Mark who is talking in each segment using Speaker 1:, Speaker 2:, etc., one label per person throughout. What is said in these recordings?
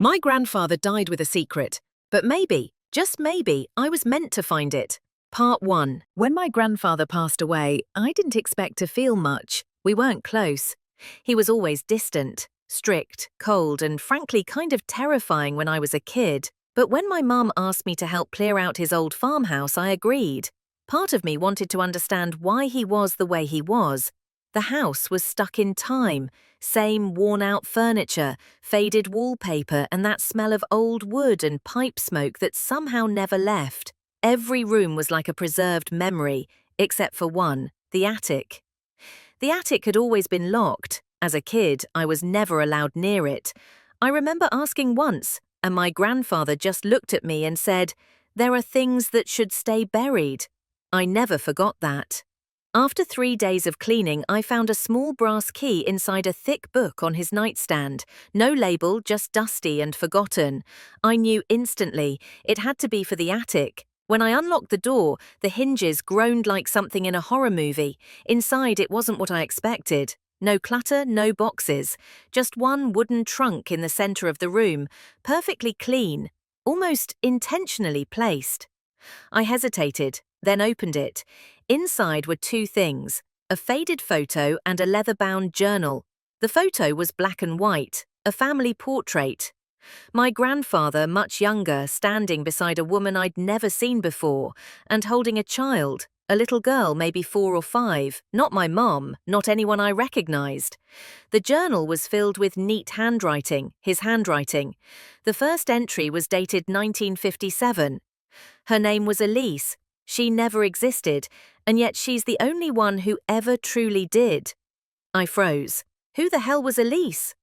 Speaker 1: My grandfather died with a secret, but maybe, just maybe, I was meant to find it. Part 1. When my grandfather passed away, I didn't expect to feel much. We weren't close. He was always distant, strict, cold, and frankly kind of terrifying when I was a kid. But when my mum asked me to help clear out his old farmhouse, I agreed. Part of me wanted to understand why he was the way he was. The house was stuck in time. Same worn-out furniture, faded wallpaper, and that smell of old wood and pipe smoke that somehow never left. Every room was like a preserved memory, except for one, the attic. The attic had always been locked. As a kid, I was never allowed near it. I remember asking once, and my grandfather just looked at me and said, "There are things that should stay buried." I never forgot that. After 3 days of cleaning, I found a small brass key inside a thick book on his nightstand. No label, just dusty and forgotten. I knew instantly it had to be for the attic. When I unlocked the door, the hinges groaned like something in a horror movie. Inside, it wasn't what I expected. No clutter, no boxes. Just one wooden trunk in the center of the room, perfectly clean, almost intentionally placed. I hesitated, then opened it. Inside were 2 things, a faded photo and a leather-bound journal. The photo was black and white, a family portrait. My grandfather, much younger, standing beside a woman I'd never seen before, and holding a child, a little girl maybe 4 or 5, not my mom, not anyone I recognized. The journal was filled with neat handwriting, his handwriting. The first entry was dated 1957. Her name was Elise. She never existed, and yet she's the only one who ever truly did. I froze. Who the hell was Elise?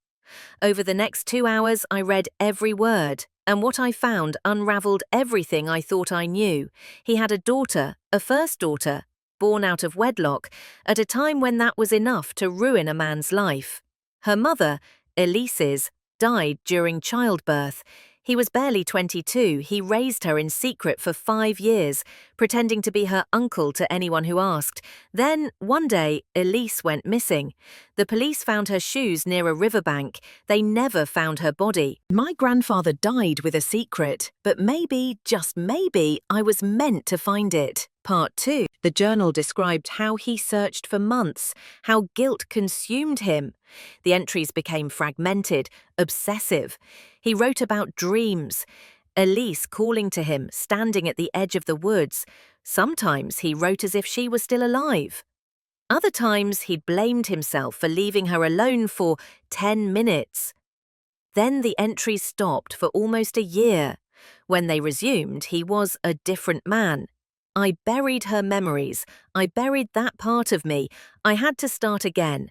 Speaker 1: Over the next 2 hours, I read every word, and what I found unraveled everything I thought I knew. He had a daughter, a first daughter, born out of wedlock, at a time when that was enough to ruin a man's life. Her mother, Elise's, died during childbirth. He was barely 22. He raised her in secret for 5 years, pretending to be her uncle to anyone who asked. Then, one day, Elise went missing. The police found her shoes near a riverbank. They never found her body. My grandfather died with a secret, but maybe, just maybe, I was meant to find it. Part 2. The journal described how he searched for months, how guilt consumed him. The entries became fragmented, obsessive. He wrote about dreams, Elise calling to him, standing at the edge of the woods. Sometimes he wrote as if she was still alive. Other times he'd blamed himself for leaving her alone for 10 minutes. Then the entries stopped for almost a year. When they resumed, he was a different man. I buried her memories. I buried that part of me. I had to start again.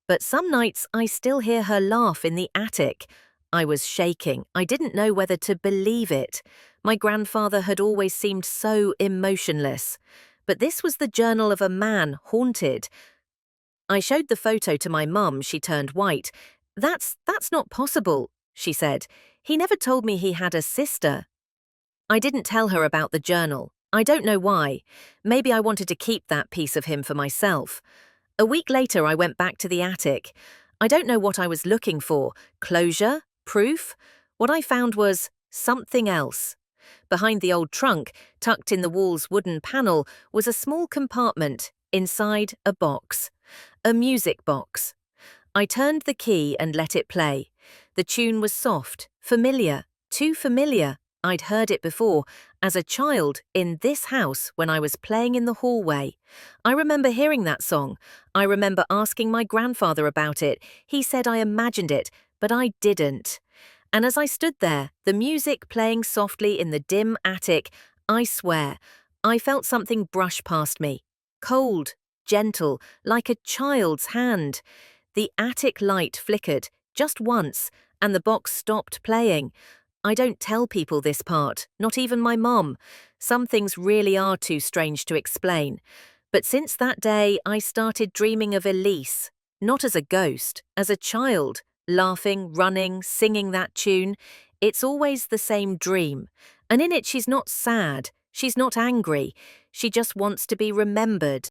Speaker 1: But some nights I still hear her laugh in the attic. I was shaking. I didn't know whether to believe it. My grandfather had always seemed so emotionless. But this was the journal of a man haunted. I showed the photo to my mum. She turned white. That's not possible, she said. He never told me he had a sister. I didn't tell her about the journal. I don't know why. Maybe I wanted to keep that piece of him for myself. A week later, I went back to the attic. I don't know what I was looking for. Closure? Proof? What I found was something else. Behind the old trunk, tucked in the wall's wooden panel, was a small compartment, inside a box. A music box. I turned the key and let it play. The tune was soft, familiar, too familiar. I'd heard it before, as a child, in this house when I was playing in the hallway. I remember hearing that song. I remember asking my grandfather about it. He said I imagined it, but I didn't. And as I stood there, the music playing softly in the dim attic, I swear, I felt something brush past me. Cold, gentle, like a child's hand. The attic light flickered, just once, and the box stopped playing. I don't tell people this part, not even my mom. Some things really are too strange to explain. But since that day, I started dreaming of Elise, not as a ghost, as a child, laughing, running, singing that tune. It's always the same dream. And in it, she's not sad, she's not angry. She just wants to be remembered.